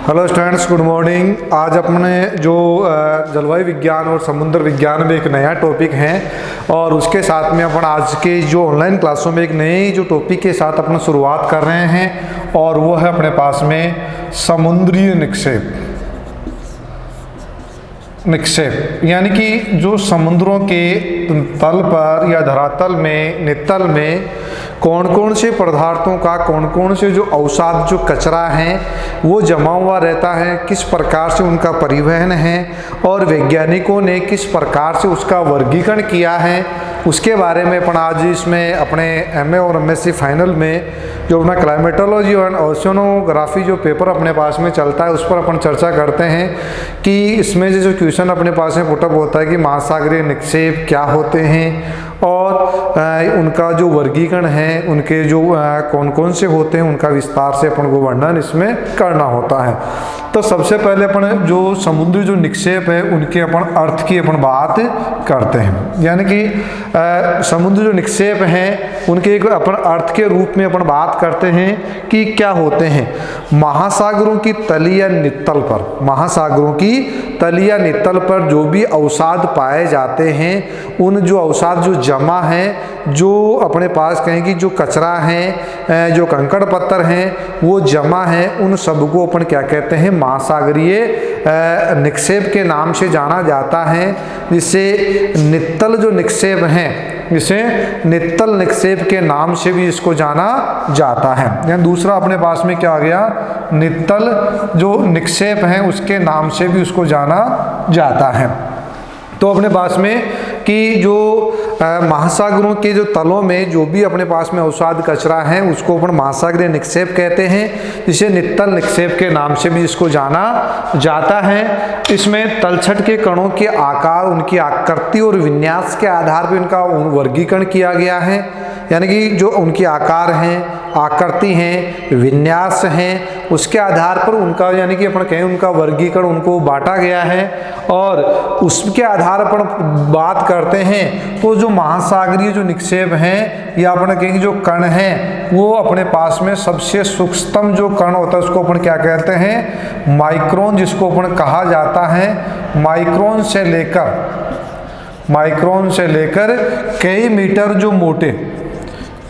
Hello students, good morning. आज अपने जो जलवायु विज्ञान और समुद्र विज्ञान में एक नया टॉपिक है और उसके साथ में अपन आज के जो ऑनलाइन क्लासों में एक नए जो टॉपिक के साथ अपन शुरुआत कर रहे हैं और वो है अपने पास में समुद्री निक्षेप यानी कि जो समुद्रों के तल पर या धरातल में नितल में कौन कौन से पदार्थों का कौन कौन से जो अवसाद जो कचरा है वो जमा हुआ रहता है, किस प्रकार से उनका परिवहन है और वैज्ञानिकों ने किस प्रकार से उसका वर्गीकरण किया है, उसके बारे में अपन आज इसमें अपने एमए और एमएससी फाइनल में जो अपना क्लाइमेटोलॉजी और ओशियनोग्राफी जो पेपर अपने पास में चलता है उस पर अपन चर्चा करते हैं कि इसमें जो क्वेश्चन अपने पास में पुटअप होता है कि महासागरीय निक्षेप क्या होते हैं और उनका जो वर्गीकरण है, उनके जो कौन कौन से होते हैं, उनका विस्तार से अपन को वर्णन इसमें करना होता है। तो सबसे पहले अपन जो समुद्री जो निक्षेप है उनके अपन अर्थ की अपन बात करते हैं, यानी कि समुद्री जो निक्षेप हैं उनके एक अपन अर्थ के रूप में अपन बात करते हैं कि क्या होते हैं। महासागरों की तली या नितल पर, महासागरों की तली या नितल पर जो भी अवसाद पाए जाते हैं, उन जो अवसाद जो जमा है, जो अपने पास कहें कि जो कचरा है, जो कंकड़ पत्थर हैं वो जमा है, उन सबको अपन क्या कहते हैं, महासागरीय निक्षेप के नाम से जाना जाता है। जिसे नित्तल जो निक्षेप हैं, इसे नित्तल निक्षेप के नाम से भी इसको जाना जाता है। यानी दूसरा अपने पास में क्या आ गया, नित्तल जो निक्षेप है उसके नाम से भी उसको जाना जाता है। तो अपने पास में कि जो महासागरों के जो तलों में जो भी अपने पास में अवसाद कचरा है उसको अपन महासागरीय निक्षेप कहते हैं, जिसे नित्तल निक्षेप के नाम से भी इसको जाना जाता है। इसमें तलछट के कणों के आकार, उनकी आकृति और विन्यास के आधार पर इनका वर्गीकरण किया गया है, यानी कि जो उनके आकार हैं, आकृति हैं, विन्यास हैं, उसके आधार पर उनका यानी कि अपन कहें उनका वर्गीकरण उनको बांटा गया है। और उसके आधार पर बात करते हैं तो जो महासागरीय जो निक्षेप हैं या अपन कहेंगे जो कण हैं वो अपने पास में सबसे सूक्ष्मतम जो कण होता है उसको अपन क्या कहते हैं, माइक्रोन, जिसको अपन कहा जाता है माइक्रोन से लेकर कई मीटर जो मोटे,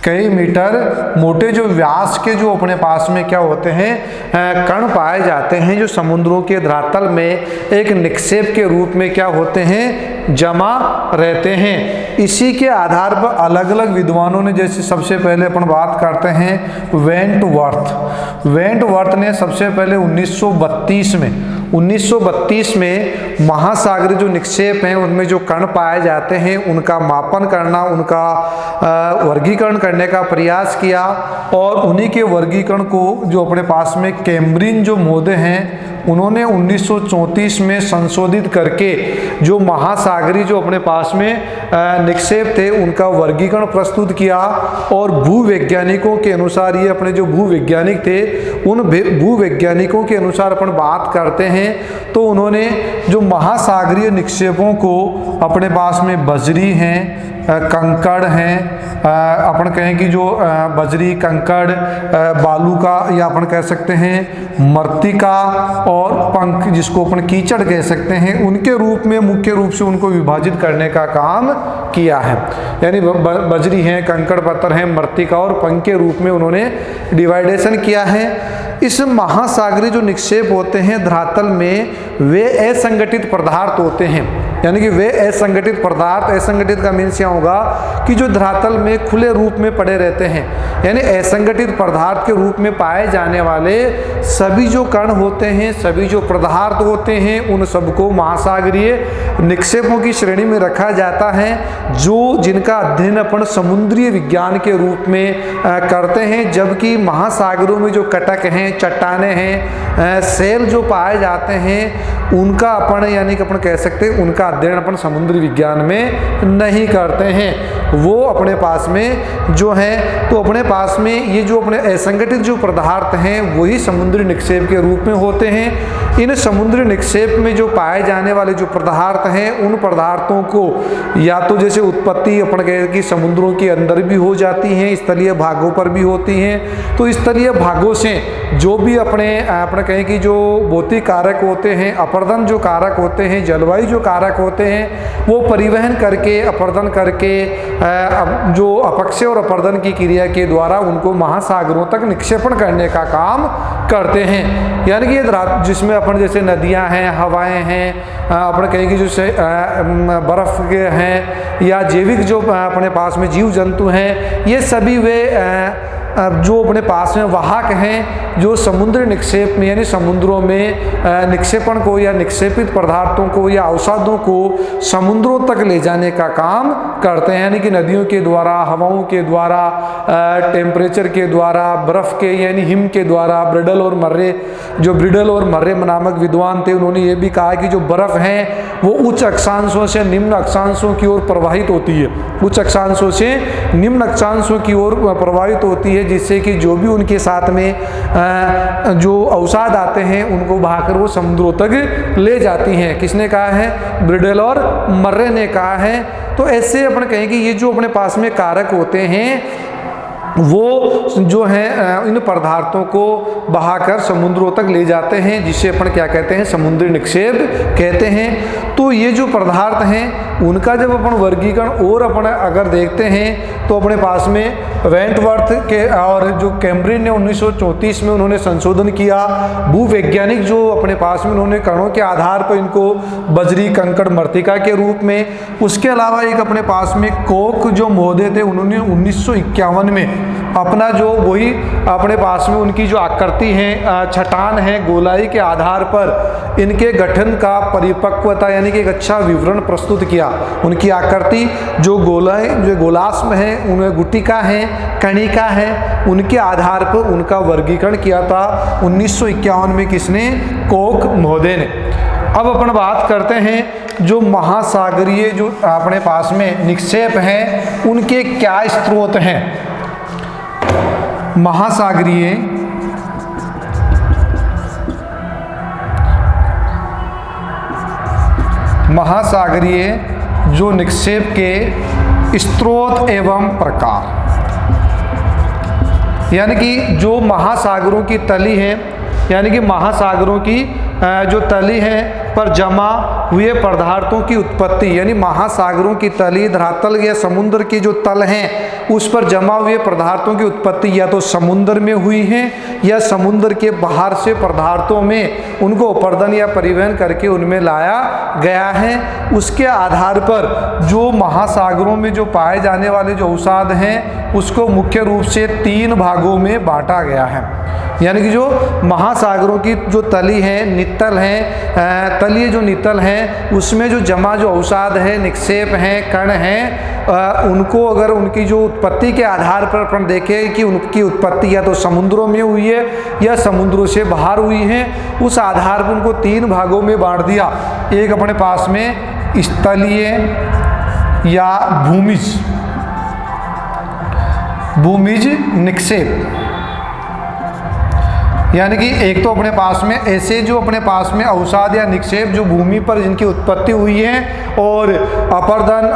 कई मीटर मोटे जो व्यास के जो अपने पास में क्या होते हैं, कण पाए जाते हैं, जो समुद्रों के धरातल में एक निक्षेप के रूप में क्या होते हैं, जमा रहते हैं। इसी के आधार पर अलग अलग विद्वानों ने, जैसे सबसे पहले अपन बात करते हैं वेंटवर्थ ने सबसे पहले 1932 में महासागरीय जो निक्षेप हैं उनमें जो कण पाए जाते हैं उनका मापन करना, उनका वर्गीकरण करने का प्रयास किया और उन्हीं के वर्गीकरण को जो अपने पास में कैम्ब्रिन जो महोदय हैं उन्होंने 1934 में संशोधित करके जो महासागरीय जो अपने पास में निक्षेप थे उनका वर्गीकरण प्रस्तुत किया। और भूवैज्ञानिकों के अनुसार, ये अपने जो भूवैज्ञानिक थे उन भूवैज्ञानिकों के अनुसार अपन बात करते हैं तो उन्होंने जो महासागरीय निक्षेपों को अपने पास में बजरी हैं, कंकड़ हैं, अपन कहें कि जो बजरी, कंकड़, बालू का या अपन कह सकते हैं मृत्तिका और पंख, जिसको अपन कीचड़ कह सकते हैं, उनके रूप में मुख्य रूप से उनको विभाजित करने का काम किया है। यानी बजरी हैं, कंकड़ पत्थर हैं, मृत्तिका और पंख के रूप में उन्होंने डिवाइडेशन किया है। इस महासागरीय जो निक्षेप होते हैं धरातल में वे असंगठित पदार्थ होते हैं, यानी कि वे असंगठित पदार्थ, असंगठित का मीन्स क्या होगा कि जो धरातल में खुले रूप में पड़े रहते हैं, यानी असंगठित पदार्थ के रूप में पाए जाने वाले सभी जो कण होते हैं, सभी जो पदार्थ होते हैं, उन सबको महासागरीय निक्षेपों की श्रेणी में रखा जाता है, जो जिनका अध्ययन अपन समुद्री विज्ञान के रूप में करते हैं। जबकि महासागरों में जो कटक हैं, चट्टाने हैं, सेल जो पाए जाते हैं उनका अपन यानी कि अपन कह सकते हैं उनका अध्ययन अपन समुद्री विज्ञान में नहीं करते हैं। वो अपने पास में जो है तो अपने पास में ये जो अपने असंगठित जो पदार्थ हैं वही समुद्री निक्षेप के रूप में होते हैं। इन समुद्री निक्षेप में जो पाए जाने वाले जो पदार्थ हैं उन पदार्थों को या तो जैसे उत्पत्ति अपन कहें कि समुद्रों के अंदर भी हो जाती हैं, स्थलीय भागों पर भी होती हैं। तो स्थलीय भागों से जो भी अपने कहें कि जो भौतिक कारक होते हैं, अपर्दन जो कारक होते हैं, जलवायु जो कारक होते हैं, वो परिवहन करके, अपर्दन करके जो अपक्षय और अपर्दन की क्रिया के द्वारा उनको महासागरों तक निक्षेपण करने का काम करते हैं। यानी कि ये जिसमें अपन जैसे नदियां हैं, हवाएं हैं, अपन कहें कि जो बर्फ़ के हैं या जैविक जो अपने पास में जीव जंतु हैं, ये सभी वे जो अपने पास में वाहक हैं जो समुद्री निक्षेप में यानी समुद्रों में निक्षेपण को या निक्षेपित पदार्थों को या अवसादों को समुद्रों तक ले जाने का काम करते हैं। यानी कि नदियों के द्वारा, हवाओं के द्वारा, टेम्परेचर के द्वारा, बर्फ़ के यानी हिम के द्वारा। ब्रिडल और मर्रे नामक विद्वान थे, उन्होंने ये भी कहा कि जो बर्फ़ है वो उच्च अक्षांशों से निम्न अक्षांशों की ओर प्रवाहित होती है, उच्च अक्षांशों से निम्न अक्षांशों की ओर प्रवाहित होती है, जिससे कि जो भी उनके साथ में जो अवसाद आते हैं उनको बहाकर वो समुद्रों तक ले जाती हैं। किसने कहा है? ब्रिडल और मर्रे ने कहा है। तो ऐसे अपन कहें कि ये जो अपने पास में कारक होते हैं वो जो है इन पदार्थों को बहाकर समुद्रों तक ले जाते हैं, जिसे अपन क्या कहते हैं? समुद्री निक्षेप कहते हैं। तो ये जो पदार्थ हैं उनका जब अपन वर्गीकरण और अपन अगर देखते हैं तो अपने पास में वेंटवर्थ के और जो कैम्ब्रिज ने 1934 में उन्होंने संशोधन किया। भूवैज्ञानिक जो अपने पास में उन्होंने कणों के आधार पर इनको बजरी, कंकड़, मृत्तिका के रूप में। उसके अलावा एक अपने पास में कोक जो महोदय थे, उन्होंने 1951 में अपना जो वही अपने पास में उनकी जो आकृति है, छटान है, गोलाई के आधार पर इनके गठन का परिपक्वता यानी कि एक अच्छा विवरण प्रस्तुत किया। उनकी आकृति जो गोलाश्म है, उनमें गुटिका है, कणिका है, उनके आधार पर उनका वर्गीकरण किया था 1951 में। किसने? कोक महोदय ने। अब अपन बात करते हैं जो महासागरीय जो अपने पास में निक्षेप हैं उनके क्या स्रोत हैं। महासागरीय जो निक्षेप के स्रोत एवं प्रकार, यानी कि जो महासागरों की तली है, यानी कि महासागरों की जो तली है पर जमा हुए पदार्थों की उत्पत्ति, यानी महासागरों की तली, धरातल या समुद्र की जो तल हैं उस पर जमा हुए पदार्थों की उत्पत्ति या तो समुद्र में हुई है या समुद्र के बाहर से पदार्थों में उनको अपर्दन या परिवहन करके उनमें लाया गया है। उसके आधार पर जो महासागरों में जो पाए जाने वाले जो अवसाद हैं उसको मुख्य रूप से 3 भागों में बांटा गया है। यानी कि जो महासागरों की जो तली है, नित्तल है, तलीय जो नित्तल है उसमें जो जमा जो अवसाद है, निक्षेप हैं, कण हैं, उनको अगर उनकी जो उत्पत्ति के आधार पर अपन देखें कि उनकी उत्पत्ति या तो समुद्रों में हुई है या समुद्रों से बाहर हुई है, उस आधार पर उनको 3 भागों में बांट दिया। एक अपने पास में स्थलीय या भूमिज निक्षेप, यानी कि एक तो अपने पास में ऐसे जो अपने पास में अवसाद या निक्षेप जो भूमि पर जिनकी उत्पत्ति हुई है और अपर्दन,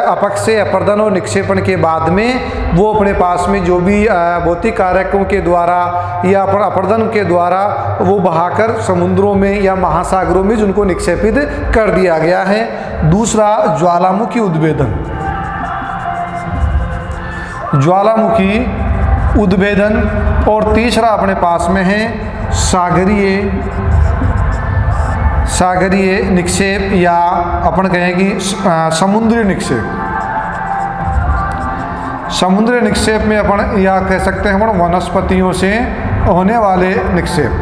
अपक्षय, अपर्दन और निक्षेपण के बाद में वो अपने पास में जो भी भौतिक कारकों के द्वारा या अपर्दन के द्वारा वो बहाकर समुद्रों में या महासागरों में जिनको निक्षेपित कर दिया गया है। दूसरा ज्वालामुखी उद्भेदन, और तीसरा अपने पास में है सागरीय निक्षेप या अपन कहें कि समुद्री निक्षेप। समुद्री निक्षेप में अपन या कह सकते हैं अपन वनस्पतियों से होने वाले निक्षेप,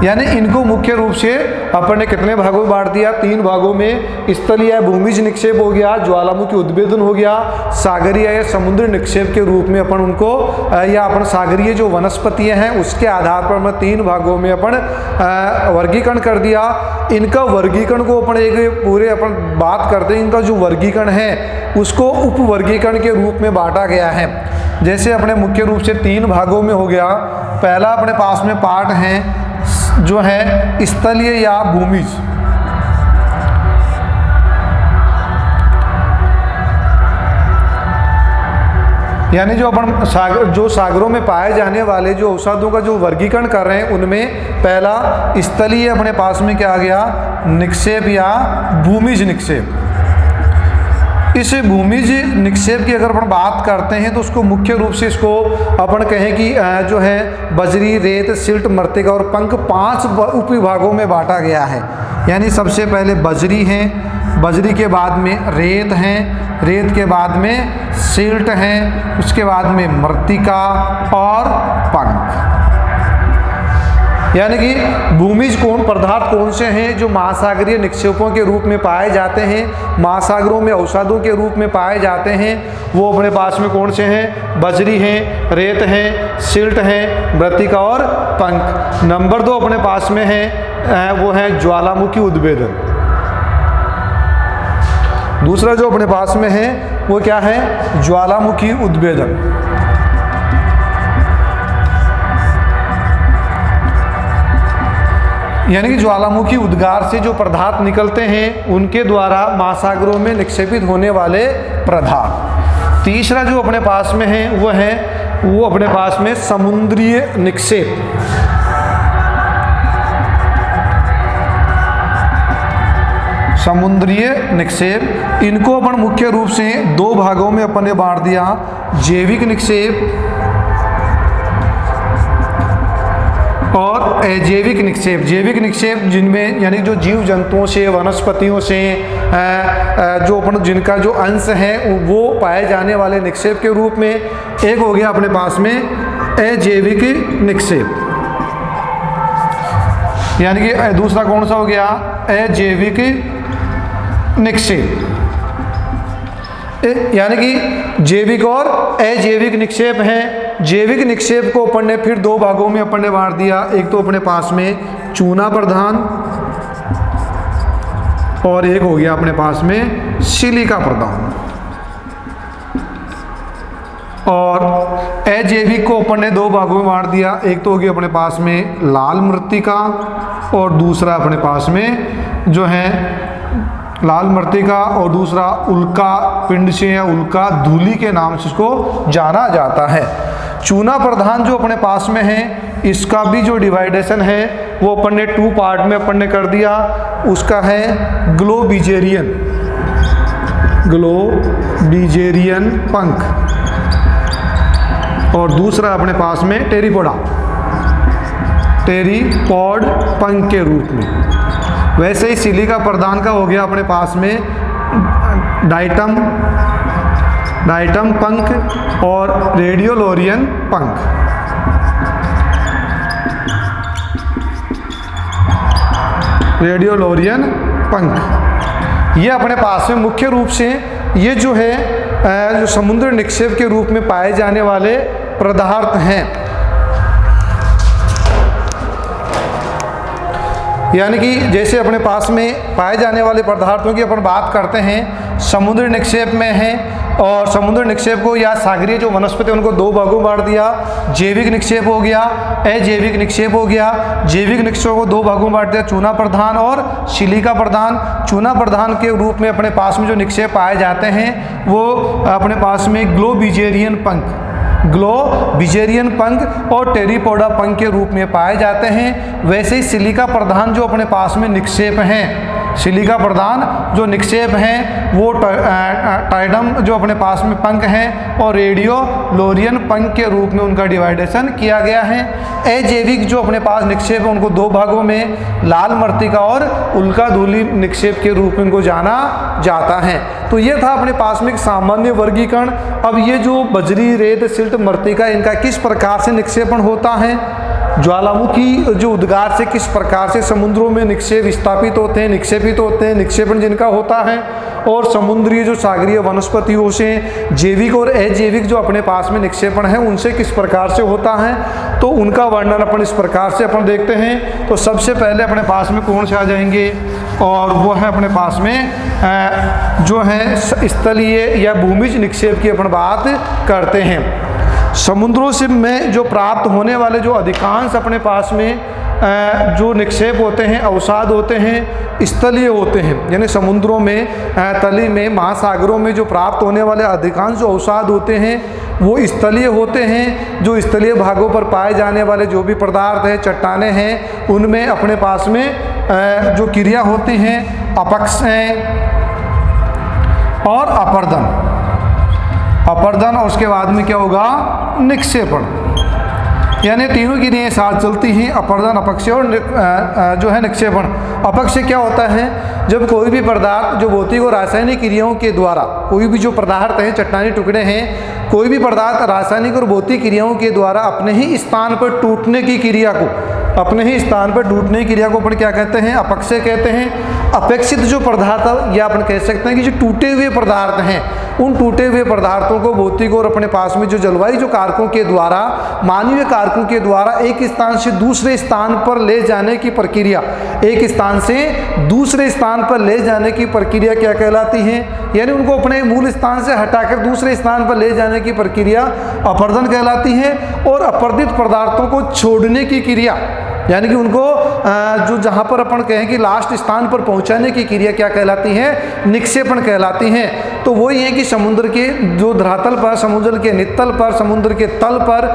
यानी इनको मुख्य रूप से अपन ने कितने भागों में बांट दिया? 3 भागों में। स्थलीय या भूमिज निक्षेप हो गया, ज्वालामुखी उद्भेदन हो गया, सागरीय या समुद्री निक्षेप के रूप में अपन उनको या अपन सागरीय जो वनस्पतियां हैं उसके आधार पर अपन 3 भागों में अपन वर्गीकरण कर दिया। इनका वर्गीकरण को अपन एक पूरे अपन बात करते हैं, इनका जो वर्गीकरण है उसको उप वर्गीकरण के रूप में बांटा गया है। जैसे अपने मुख्य रूप से 3 भागों में हो गया। पहला अपने पास में पार्ट है जो है स्थलीय या भूमिज, यानी जो अपन सागरों में पाए जाने वाले जो औषधों का जो वर्गीकरण कर रहे हैं, उनमें पहला स्थलीय अपने पास में क्या आ गया, निक्षेप या भूमिज निक्षेप। इस भूमिज निक्षेप की अगर अपन बात करते हैं तो उसको मुख्य रूप से इसको अपन कहें कि जो है बजरी, रेत, सिल्ट, मृत्तिका और पंख 5 उपविभागों में बांटा गया है। यानी सबसे पहले बजरी है, बजरी के बाद में रेत है, रेत के बाद में सिल्ट है, उसके बाद में मृत्तिका और पंख। यानी कि भूमिज पदार्थ कौन से हैं जो महासागरीय निक्षेपों के रूप में पाए जाते हैं, महासागरों में औषधों के रूप में पाए जाते हैं, वो अपने पास में कौन से हैं, बजरी हैं, रेत हैं, सिल्ट हैं, मृत्तिका और पंख। नंबर 2 अपने पास में है वो है ज्वालामुखी उद्भेदन। दूसरा जो अपने पास में है वो क्या है, ज्वालामुखी उद्भेदन। यानी कि ज्वालामुखी उद्गार से जो पदार्थ निकलते हैं उनके द्वारा महासागरों में निक्षेपित होने वाले पदार्थ। तीसरा जो अपने पास में है वो अपने पास में समुद्रीय निक्षेप। समुद्रीय निक्षेप, इनको अपन मुख्य रूप से 2 भागों में अपन ने बांट दिया, जैविक निक्षेप और अजैविक निक्षेप। जैविक निक्षेप जिनमें यानी जो जीव जंतुओं से, वनस्पतियों से जो अपन जिनका जो अंश है वो पाए जाने वाले निक्षेप के रूप में। एक हो गया अपने पास में अजैविक निक्षेप, यानी कि दूसरा कौन सा हो गया, अजैविक निक्षेप। यानी कि जैविक और अजैविक निक्षेप हैं। जैविक निक्षेप को अपन ने फिर 2 भागों में अपन ने बांट दिया। एक तो अपने पास में चूना प्रधान और एक हो गया अपने पास में सिलिका प्रधान। और अजैविक को अपन ने 2 भागों में बांट दिया। एक तो हो गया अपने पास में लाल मृत्तिका और दूसरा अपने पास में जो है लाल मृत्तिका और दूसरा उल्का पिंड से या उल्का धूलि के नाम से इसको जाना जाता है। चूना प्रधान जो अपने पास में है, इसका भी जो डिवाइडेशन है वो अपन ने 2 पार्ट में अपन ने कर दिया। उसका है ग्लोबिजेरियन, ग्लोबिजेरियन पंख और दूसरा अपने पास में टेरिपोडा, टेरिपोड पंख के रूप में। वैसे ही सिलिका प्रधान का हो गया अपने पास में डाइटम, डाइटम पंख और रेडियोलोरियन पंख। रेडियोलोरियन पंख ये अपने पास में मुख्य रूप से ये जो है जो समुद्र निक्षेप के रूप में पाए जाने वाले पदार्थ हैं। यानी कि जैसे अपने पास में पाए जाने वाले पदार्थों की अपन बात करते हैं, समुद्र निक्षेप में है और समुद्र निक्षेप को या सागरीय जो वनस्पति उनको 2 भागों में बांट दिया। जैविक निक्षेप हो गया, अजैविक निक्षेप हो गया। जैविक निक्षेप को 2 भागों में बांट दिया, चूना प्रधान और सिलिका प्रधान। चूना प्रधान के रूप में अपने पास में जो निक्षेप पाए जाते हैं वो अपने पास में ग्लोबिजेरियन पंख, ग्लोबिजेरियन पंख और टेरिपोडा पंख के रूप में पाए जाते हैं। वैसे ही सिलिका प्रधान जो अपने पास में निक्षेप हैं, सिलिका प्रधान जो निक्षेप हैं वो टाइडम जो अपने पास में पंख हैं और रेडियोलोरियन पंख के रूप में उनका डिवाइडेशन किया गया है। अजैविक जो अपने पास निक्षेप है उनको 2 भागों में लाल मृत्तिका और उल्का धूलि निक्षेप के रूप में उनको जाना जाता है। तो ये था अपने पास में एक सामान्य वर्गीकरण। अब ये जो बजरी, रेत, सिल्ट, मृत्तिका इनका किस प्रकार से निक्षेपण होता है, ज्वालामुखी जो उद्गार से किस प्रकार से समुद्रों में निक्षेप स्थापित होते हैं, निक्षेपित होते हैं, निक्षेपण जिनका होता है, और समुद्रीय जो सागरीय वनस्पतियों से जैविक और अजैविक जो अपने पास में निक्षेपण है उनसे किस प्रकार से होता है, तो उनका वर्णन अपन इस प्रकार से अपन देखते हैं। तो सबसे पहले अपने पास में कौन से आ जाएंगे, और वो है अपने पास में जो है स्थलीय या भूमिज निक्षेप की अपन बात करते हैं। समुद्रों से में जो प्राप्त होने वाले जो अधिकांश अपने पास में जो निक्षेप होते हैं, अवसाद होते हैं, स्थलीय होते हैं, यानी समुद्रों में, तली में, महासागरों में जो प्राप्त होने वाले अधिकांश जो अवसाद होते हैं वो स्थलीय होते हैं। जो स्थलीय भागों पर पाए जाने वाले जो भी पदार्थ हैं, चट्टानें हैं, उनमें अपने पास में जो क्रिया होती हैं, अपक्षय और अपर्दन और उसके बाद में क्या होगा, निक्षेपण, यानी तीनों क्रियाएं साथ चलती हैं, अपर्दन, अपक्षय और जो है निक्षेपण। अपक्षय क्या होता है, जब कोई भी पदार्थ जो भौतिक और रासायनिक क्रियाओं के द्वारा, कोई भी जो पदार्थ हैं, चट्टानी टुकड़े हैं, कोई भी पदार्थ रासायनिक और भौतिक क्रियाओं के द्वारा अपने ही स्थान पर टूटने की क्रिया को, अपने ही स्थान पर टूटने की क्रिया को अपन क्या कहते हैं, अपक्षय कहते हैं। अपेक्षित जो पदार्थ, या अपन कह सकते हैं कि जो टूटे हुए पदार्थ हैं, उन टूटे हुए पदार्थों को भौतिक और अपने पास में जो जलवायु जो कारकों के द्वारा, मानवीय कारकों के द्वारा एक स्थान से दूसरे स्थान पर ले जाने की प्रक्रिया, एक स्थान से दूसरे स्थान पर ले जाने की प्रक्रिया क्या कहलाती है, यानी उनको अपने मूल स्थान से हटाकर दूसरे स्थान पर ले जाने की प्रक्रिया अपर्दन कहलाती है। और अपर्दित पदार्थों को छोड़ने की क्रिया, यानी कि उनको जो जहाँ पर अपन कहें कि लास्ट स्थान पर पहुँचाने की क्रिया क्या कहलाती है, निक्षेपण कहलाती है। तो वही है कि समुद्र के जो धरातल पर, समुद्र के नितल पर, समुद्र के तल पर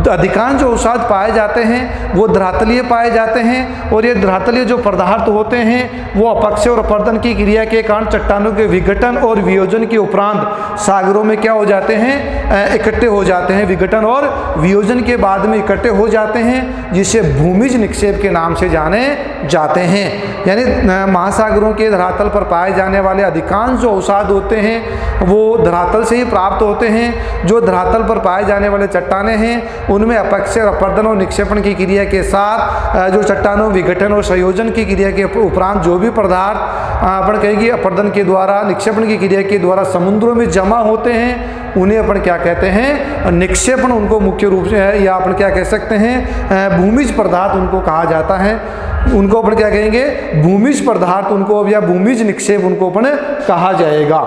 अधिकांश जो अवसाद पाए जाते हैं वो धरातलीय पाए जाते हैं। और ये धरातलीय जो पदार्थ होते हैं वो अपक्षय और अपर्दन की क्रिया के कारण चट्टानों के विघटन और वियोजन के उपरांत सागरों में क्या हो जाते हैं, इकट्ठे हो जाते हैं। विघटन और वियोजन के बाद में इकट्ठे हो जाते हैं, जिसे भूमिज निक्षेप के नाम से जाने जाते हैं। यानी महासागरों के धरातल पर पाए जाने वाले अधिकांश जो अवसाद होते हैं वो धरातल से ही प्राप्त होते हैं। जो धरातल पर पाए जाने वाले चट्टानें हैं उनमें अपक्षय, अपर्दन और निक्षेपण की क्रिया के साथ जो चट्टानों विघटन और संयोजन की क्रिया के उपरांत जो भी पदार्थ अपन कहेंगे अपर्दन के द्वारा, निक्षेपण की क्रिया के द्वारा समुद्रों में जमा होते हैं, उन्हें अपन क्या कहते हैं, निक्षेपण उनको मुख्य रूप से है, या अपन क्या कह सकते हैं, भूमिज पदार्थ उनको कहा जाता है। उनको अपन क्या कहेंगे, भूमिज पदार्थ उनको, या भूमिज निक्षेप उनको अपन कहा जाएगा।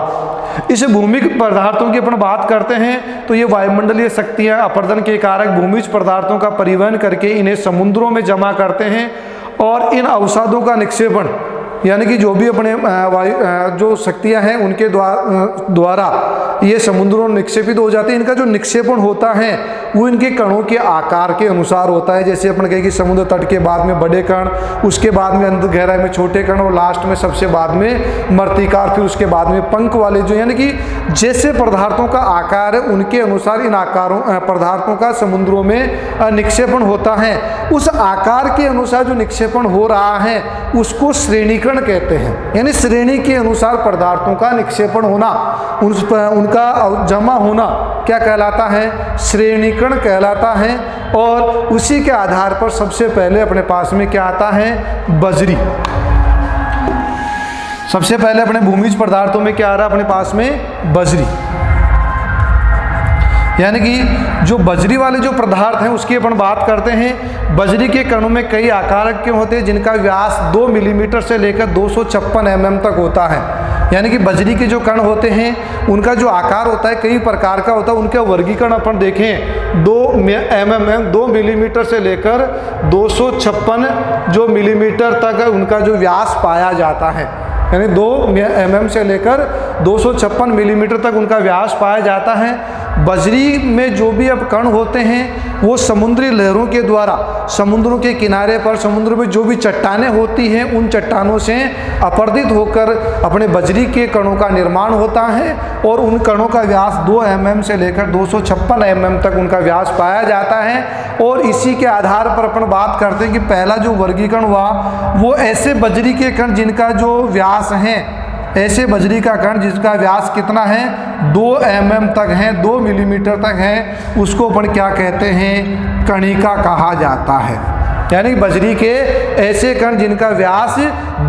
इस भूमिक पदार्थों की अपन बात करते हैं तो ये वायुमंडलीय शक्तियाँ अपर्दन के कारक भूमिज पदार्थों का परिवहन करके इन्हें समुद्रों में जमा करते हैं। और इन अवसादों का निक्षेपण, यानी कि जो भी अपने वायु जो शक्तियाँ हैं उनके द्वारा ये समुद्रों में निक्षेपित हो जाते हैं। इनका जो निक्षेपण होता है वो इनके कणों के आकार के अनुसार होता है। जैसे अपन कहें कि समुद्र तट के बाद में बड़े कण, उसके बाद में अंदर गहराई में छोटे कण, और लास्ट में सबसे बाद में मर्तिकार, फिर उसके बाद में पंख वाले जो, यानी कि जैसे पदार्थों का आकार है उनके अनुसार इन आकारों पदार्थों का समुद्रों में निक्षेपण होता है। उस आकार के अनुसार जो निक्षेपण हो रहा है उसको श्रेणीकरण कहते हैं। यानी श्रेणी के अनुसार पदार्थों का निक्षेपण होना, उनका जमा होना क्या कहलाता है, श्रेणीकरण कहलाता है। और उसी के आधार पर सबसे पहले अपने पास में क्या आता है, बजरी। सबसे पहले अपने भूमिज पदार्थों में क्या आ रहा है अपने पास में, बजरी। यानी कि जो बजरी वाले जो पदार्थ हैं उसकी अपन बात करते हैं। बजरी के कणों में कई आकार के होते हैं जिनका व्यास 2 मिलीमीटर से लेकर 256 mm तक होता है। यानी कि बजरी के जो कण होते हैं उनका जो आकार होता है कई प्रकार का होता है। उनका वर्गीकरण अपन देखें 2 मिलीमीटर से लेकर 256 जो मिलीमीटर तक उनका जो व्यास पाया जाता है। यानी 2 mm से लेकर 256 मिलीमीटर तक उनका व्यास पाया जाता है। बजरी में जो भी अब कण होते हैं वो समुद्री लहरों के द्वारा समुद्रों के किनारे पर, समुद्र में जो भी चट्टानें होती हैं उन चट्टानों से अपर्दित होकर अपने बजरी के कणों का निर्माण होता है। और उन कणों का व्यास 2 mm से लेकर 256 mm तक उनका व्यास पाया जाता है। और इसी के आधार पर अपन बात करते हैं कि पहला जो वर्गीकरण हुआ वो ऐसे बजरी के कण जिनका जो व्यास है, ऐसे बजरी का कण जिसका व्यास कितना है, 2 mm तक है, 2 मिलीमीटर तक है, उसको अपन क्या कहते हैं, कणिका कहा जाता है। यानी बजरी के ऐसे कण जिनका व्यास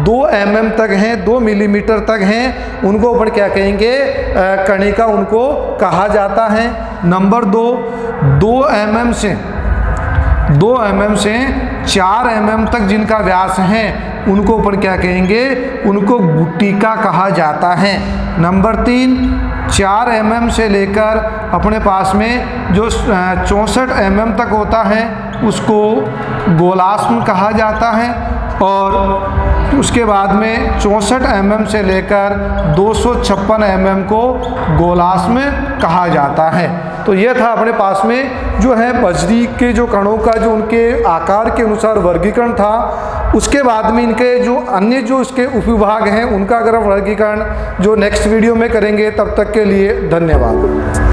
2 mm तक है, 2 मिलीमीटर तक हैं, उनको अपन क्या कहेंगे, कणिका उनको कहा जाता है। नंबर 2, 2 mm से 4 mm तक जिनका व्यास है उनको अपन क्या कहेंगे, उनको गुट्टिका कहा जाता है। नंबर 3, 4 mm से लेकर अपने पास में जो 64 mm तक होता है उसको गोलास्म कहा जाता है, और उसके बाद में 64 mm से लेकर 256 mm को गोलास्म कहा जाता है। तो यह था अपने पास में जो है बजरी के जो कणों का जो उनके आकार के अनुसार वर्गीकरण था। उसके बाद में इनके जो अन्य जो इसके उपविभाग हैं उनका अगर हम वर्गीकरण जो नेक्स्ट वीडियो में करेंगे, तब तक के लिए धन्यवाद।